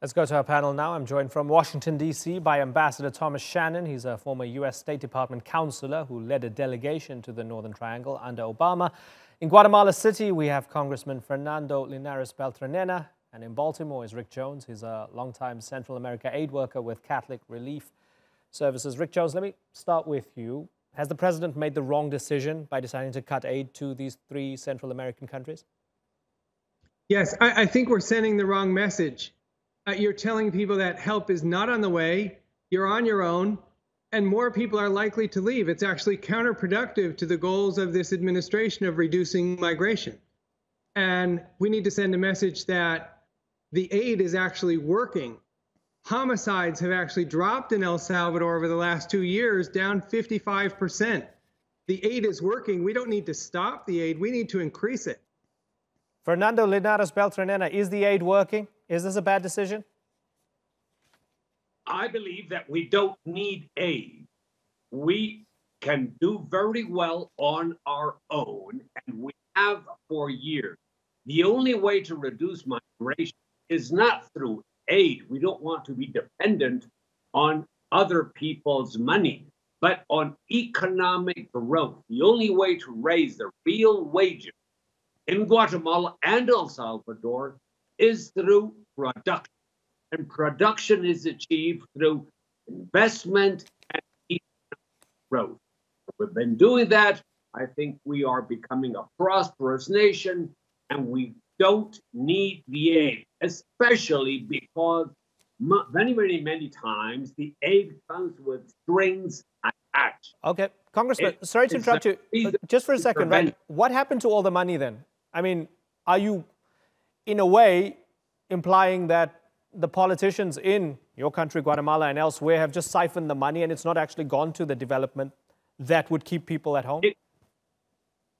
Let's go to our panel now. I'm joined from Washington, D.C. by Ambassador Thomas Shannon. He's a former U.S. State Department counselor who led a delegation to the Northern Triangle under Obama. In Guatemala City, we have Congressman Fernando Linares Beltranena. And in Baltimore is Rick Jones. He's a longtime Central America aid worker with Catholic Relief Services. Rick Jones, let me start with you. Has the president made the wrong decision by deciding to cut aid to these three Central American countries? Yes, I think we're sending the wrong message. You're telling people that help is not on the way, you're on your own, and more people are likely to leave. It's actually counterproductive to the goals of this administration of reducing migration. And we need to send a message that the aid is actually working. Homicides have actually dropped in El Salvador over the last 2 years, down 55%. The aid is working. We don't need to stop the aid. We need to increase it. Fernando Linares Beltranena, is the aid working? Is this a bad decision? I believe that we don't need aid. We can do very well on our own, and we have for years. The only way to reduce migration is not through aid. We don't want to be dependent on other people's money, but on economic growth. The only way to raise the real wages in Guatemala and El Salvador is through production. And production is achieved through investment and economic growth. We've been doing that. I think we are becoming a prosperous nation, and we don't need the aid, especially because many times the aid comes with strings attached. Okay, Congressman, sorry to interrupt you. Just for a second, right? What happened to all the money then? I mean, are you, in a way, implying that the politicians in your country, Guatemala, and elsewhere have just siphoned the money and it's not actually gone to the development that would keep people at home?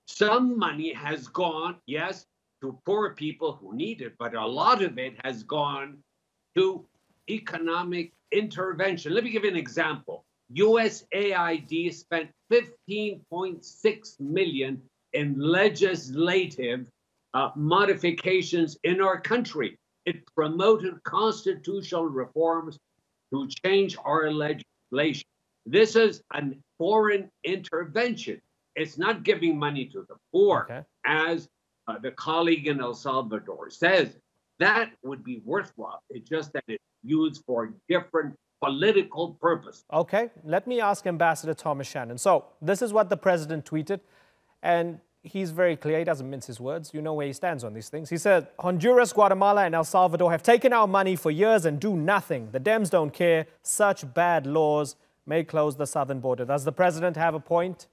Some money has gone, yes, to poor people who need it, but a lot of it has gone to economic intervention. Let me give you an example. USAID spent $15.6 million in legislative modifications in our country. It promoted constitutional reforms to change our legislation. This is a foreign intervention. It's not giving money to the poor, as the colleague in El Salvador says. That would be worthwhile. It's just that it's used for different political purposes. Okay, let me ask Ambassador Thomas Shannon. So this is what the president tweeted, and he's very clear. He doesn't mince his words. You know where he stands on these things. He said, Honduras, Guatemala, and El Salvador have taken our money for years and do nothing. The Dems don't care. Such bad laws may close the southern border. Does the president have a point?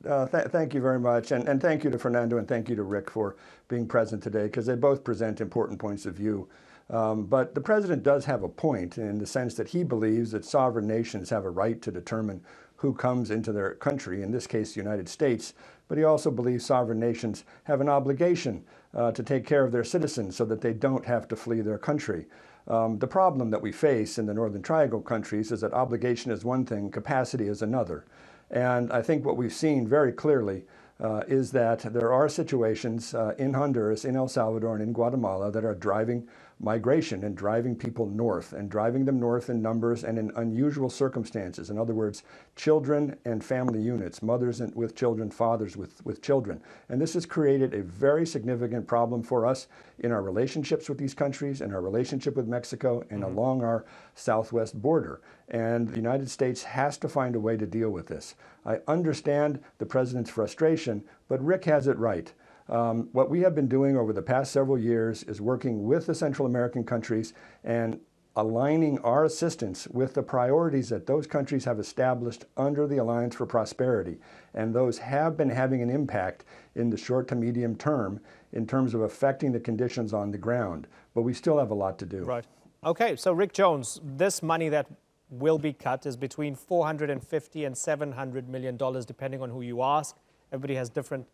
Thank you very much. And thank you to Fernando and thank you to Rick for being present today, because they both present important points of view. But the president does have a point in the sense that he believes that sovereign nations have a right to determine who comes into their country, in this case the United States, but he also believes sovereign nations have an obligation to take care of their citizens so that they don't have to flee their country. The problem that we face in the Northern Triangle countries is that obligation is one thing, capacity is another. And I think what we've seen very clearly is that there are situations in Honduras, in El Salvador, and in Guatemala that are driving migration and driving people north, and driving them north in numbers and in unusual circumstances. In other words, children and family units, mothers with children, fathers with children. And this has created a very significant problem for us in our relationships with these countries, and our relationship with Mexico, and along our southwest border. And the United States has to find a way to deal with this. I understand the president's frustration, but Rick has it right. What we have been doing over the past several years is working with the Central American countries and aligning our assistance with the priorities that those countries have established under the Alliance for Prosperity. And those have been having an impact in the short to medium term in terms of affecting the conditions on the ground. But we still have a lot to do. Right. Okay, so Rick Jones, this money that will be cut is between $450 and $700 million, depending on who you ask. Everybody has different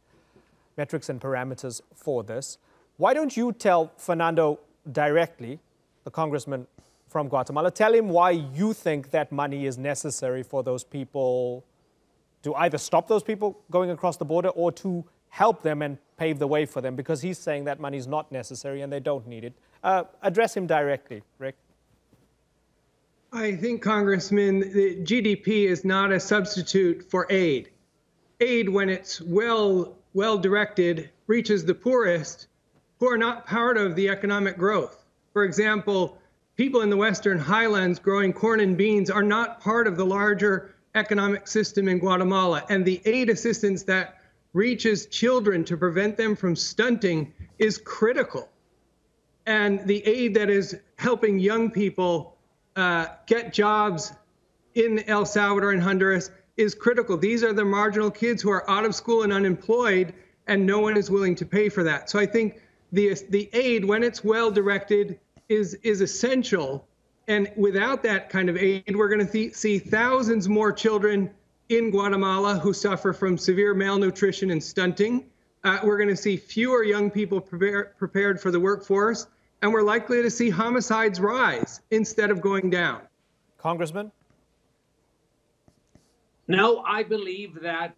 metrics and parameters for this. Why don't you tell Fernando directly, the congressman from Guatemala, tell him why you think that money is necessary for those people, to either stop those people going across the border or to help them and pave the way for them, because he's saying that money is not necessary and they don't need it. Address him directly, Rick. I think, Congressman, the GDP is not a substitute for aid. Aid, when it's well directed, reaches the poorest who are not part of the economic growth. For example, people in the Western Highlands growing corn and beans are not part of the larger economic system in Guatemala. And the aid assistance that reaches children to prevent them from stunting is critical. And the aid that is helping young people get jobs in El Salvador and Honduras is critical. These are the marginal kids who are out of school and unemployed, and no one is willing to pay for that. So I think the aid, when it's well directed, is essential. And without that kind of aid, we're going to see thousands more children in Guatemala who suffer from severe malnutrition and stunting. We're going to see fewer young people prepared for the workforce, and we're likely to see homicides rise instead of going down. Congressman? No, I believe that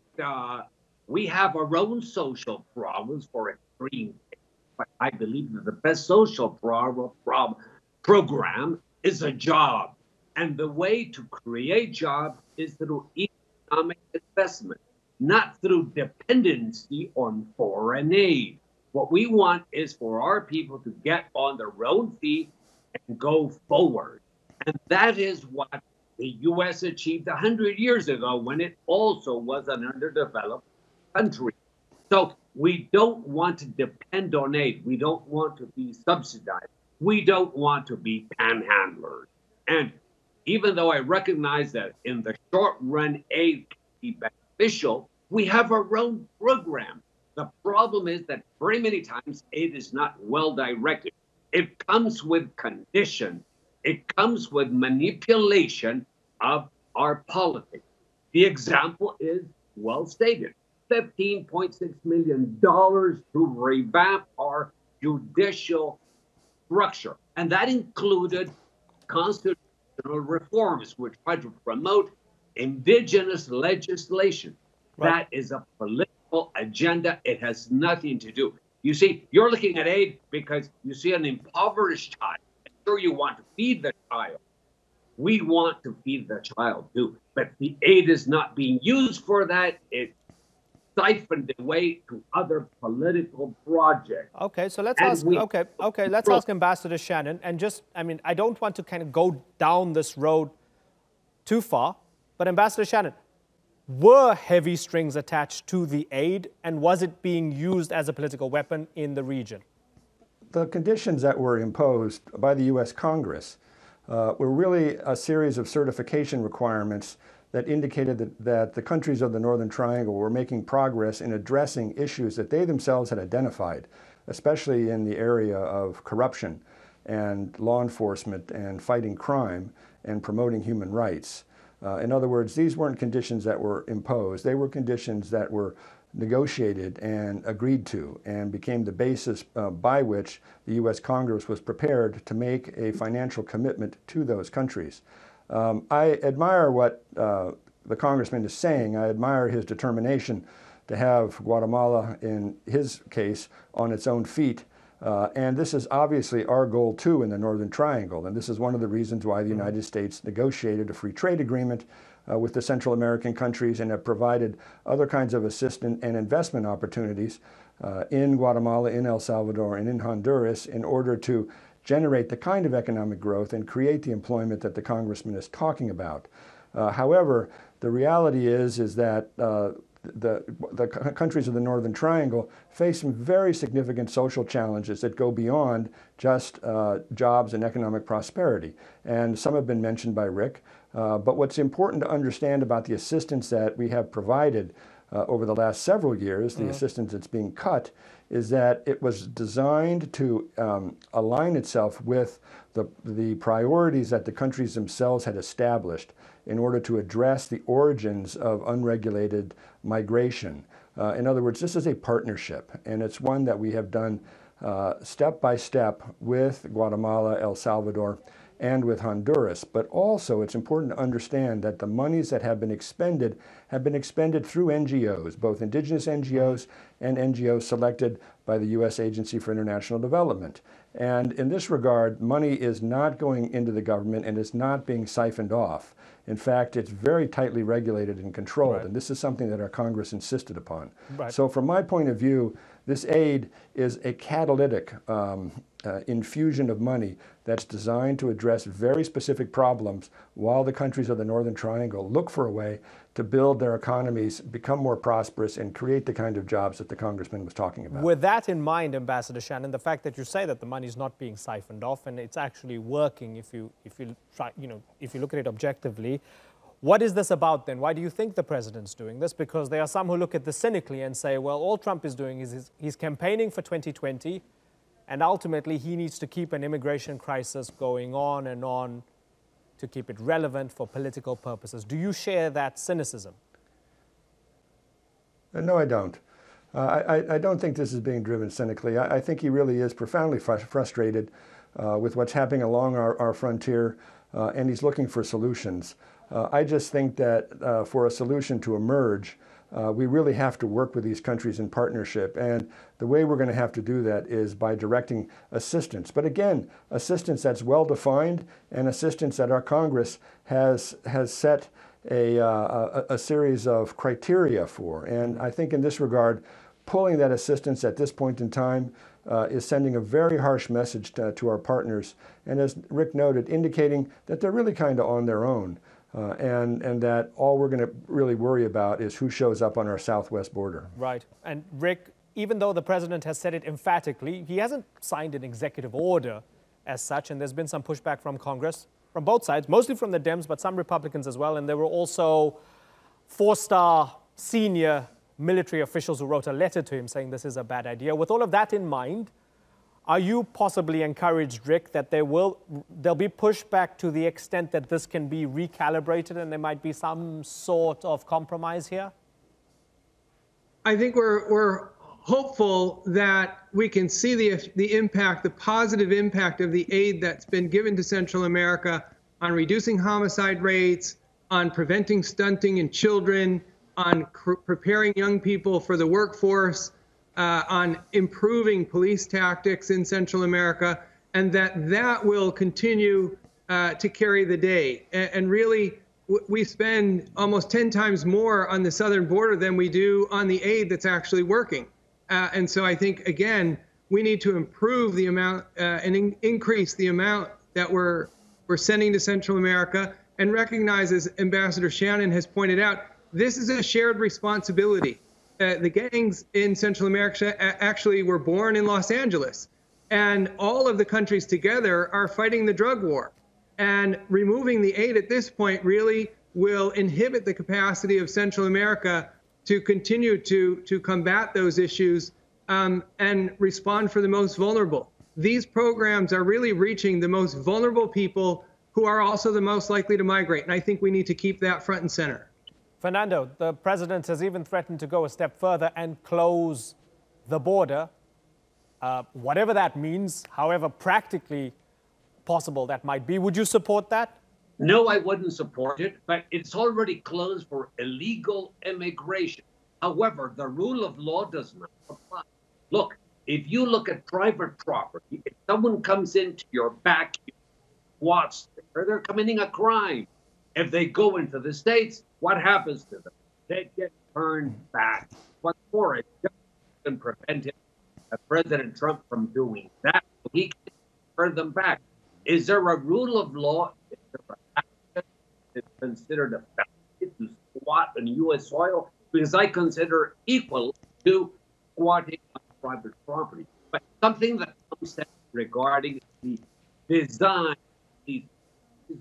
we have our own social problems for extreme. But I believe that the best social program is a job. And the way to create jobs is through economic investment, not through dependency on foreign aid. What we want is for our people to get on their own feet and go forward. And that is what the U.S. achieved 100 years ago when it also was an underdeveloped country. So we don't want to depend on aid. We don't want to be subsidized. We don't want to be panhandlers. And even though I recognize that in the short run, aid can be beneficial, we have our own program. The problem is that very many times aid is not well directed. It comes with conditions. It comes with manipulation of our politics. The example is well stated. $15.6 million to revamp our judicial structure. And that included constitutional reforms which try to promote indigenous legislation. Right. That is a political agenda. It has nothing to do. You see, you're looking at aid because you see an impoverished child. Sure, you want to feed the child. We want to feed the child too. But the aid is not being used for that. It's siphoned away to other political projects. Okay, so let's ask. Let's ask Ambassador Shannon. And just, I don't want to kind of go down this road too far, but Ambassador Shannon, were heavy strings attached to the aid, and was it being used as a political weapon in the region? The conditions that were imposed by the U.S. Congress were really a series of certification requirements that indicated that the countries of the Northern Triangle were making progress in addressing issues that they themselves had identified, especially in the area of corruption and law enforcement and fighting crime and promoting human rights. In other words, these weren't conditions that were imposed. They were conditions that were negotiated and agreed to and became the basis by which the U.S. Congress was prepared to make a financial commitment to those countries. I admire what the congressman is saying. I admire his determination to have Guatemala, in his case, on its own feet. And this is obviously our goal, too, in the Northern Triangle. And this is one of the reasons why the United States negotiated a free trade agreement with the Central American countries and have provided other kinds of assistance and investment opportunities in Guatemala, in El Salvador, and in Honduras in order to generate the kind of economic growth and create the employment that the congressman is talking about. However, the reality is that the countries of the Northern Triangle face some very significant social challenges that go beyond just jobs and economic prosperity. And some have been mentioned by Rick. But what's important to understand about the assistance that we have provided over the last several years, the assistance that's being cut, is that it was designed to align itself with the priorities that the countries themselves had established in order to address the origins of unregulated migration. In other words, this is a partnership, and it's one that we have done step by step with Guatemala, El Salvador, and with Honduras. But also it's important to understand that the monies that have been expended through NGOs, both indigenous NGOs and NGOs selected by the U.S. Agency for International Development. And in this regard, money is not going into the government and is not being siphoned off. In fact, it's very tightly regulated and controlled, and this is something that our Congress insisted upon. So from my point of view, this aid is a catalytic infusion of money that's designed to address very specific problems while the countries of the Northern Triangle look for a way to build their economies, become more prosperous, and create the kind of jobs that the Congressman was talking about. With that in mind, Ambassador Shannon, the fact that you say that the money is not being siphoned off and it's actually working, if you look at it objectively, what is this about then? Why do you think the president's doing this? Because there are some who look at this cynically and say, well, all Trump is doing is he's campaigning for 2020, and ultimately he needs to keep an immigration crisis going on and on to keep it relevant for political purposes. Do you share that cynicism? No, I don't. I don't think this is being driven cynically. I think he really is profoundly frustrated with what's happening along our frontier, and he's looking for solutions. I just think that for a solution to emerge, we really have to work with these countries in partnership. And the way we're going to have to do that is by directing assistance. But again, assistance that's well-defined and assistance that our Congress has set a series of criteria for. And I think in this regard, pulling that assistance at this point in time is sending a very harsh message to our partners. And as Rick noted, indicating that they're really kind of on their own. And that all we're going to really worry about is who shows up on our southwest border. Right. And Rick, even though the president has said it emphatically, he hasn't signed an executive order as such, and there's been some pushback from Congress, from both sides, mostly from the Dems, but some Republicans as well. And there were also four-star senior military officials who wrote a letter to him saying this is a bad idea. With all of that in mind, are you possibly encouraged, Rick, that there'll be pushback to the extent that this can be recalibrated and there might be some sort of compromise here? I think we're hopeful that we can see the impact, the positive impact of the aid that's been given to Central America on reducing homicide rates, on preventing stunting in children, on preparing young people for the workforce, on improving police tactics in Central America, and that will continue to carry the day. And really, we spend almost 10 times more on the southern border than we do on the aid that's actually working. And so I think, again, we need to improve the amount and increase the amount that we're sending to Central America, and recognize, as Ambassador Shannon has pointed out, this is a shared responsibility. The gangs in Central America actually were born in Los Angeles, and all of the countries together are fighting the drug war. And removing the aid at this point really will inhibit the capacity of Central America to continue to combat those issues and respond for the most vulnerable. These programs are really reaching the most vulnerable people who are also the most likely to migrate. And I think we need to keep that front and center. Fernando, the president has even threatened to go a step further and close the border, whatever that means, however practically possible that might be. Would you support that? No, I wouldn't support it, but it's already closed for illegal immigration. However, the rule of law does not apply. Look, if you look at private property, if someone comes into your backyard, squats there, they're committing a crime. If they go into the States, what happens to them? They get turned back. What for? It can prevent President Trump from doing that. He can turn them back. Is there a rule of law? Is there an action that's considered a felony to squat on U.S. soil? Because I consider equal to squatting on private property. But something that comes out regarding the design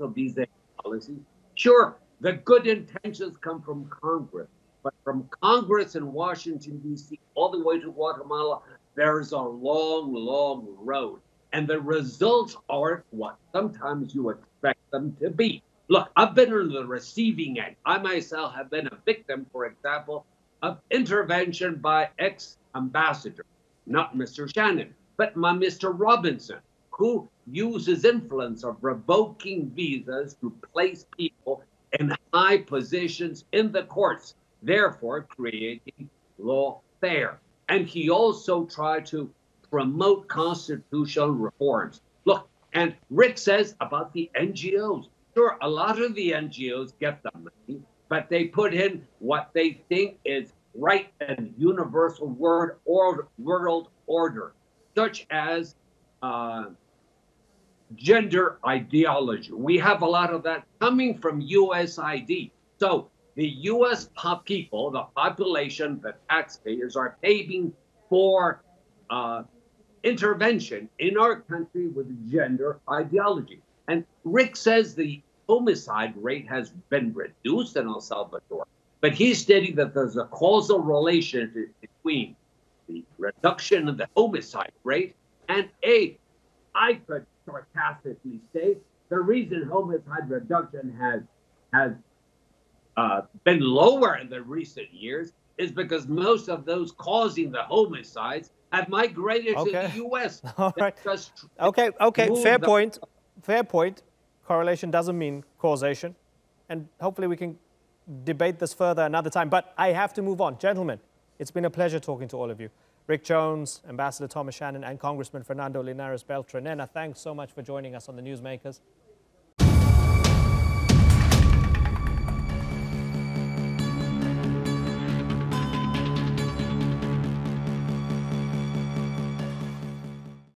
of these policies. Sure, the good intentions come from Congress, but from Congress in Washington, D.C., all the way to Guatemala, there's a long, long road. And the results aren't what sometimes you expect them to be. Look, I've been on the receiving end. I myself have been a victim, for example, of intervention by ex-ambassador, not Mr. Shannon, but my Mr. Robinson, who uses influence of revoking visas to place people in high positions in the courts, therefore creating lawfare. And he also tried to promote constitutional reforms. Look, and Rick says about the NGOs. Sure, a lot of the NGOs get the money, but they put in what they think is right and universal world order, such as gender ideology. We have a lot of that coming from USID. So the US people, the population, the taxpayers are paying for intervention in our country with gender ideology. And Rick says the homicide rate has been reduced in El Salvador, but he's stating that there's a causal relationship between the reduction of the homicide rate and I could sarcastically say, the reason homicide reduction has been lower in the recent years is because most of those causing the homicides have migrated to the U.S. All right. Okay. Fair point. Correlation doesn't mean causation. And hopefully we can debate this further another time. But I have to move on. Gentlemen, it's been a pleasure talking to all of you. Rick Jones, Ambassador Thomas Shannon, and Congressman Fernando Linares Beltranena, thanks so much for joining us on the Newsmakers.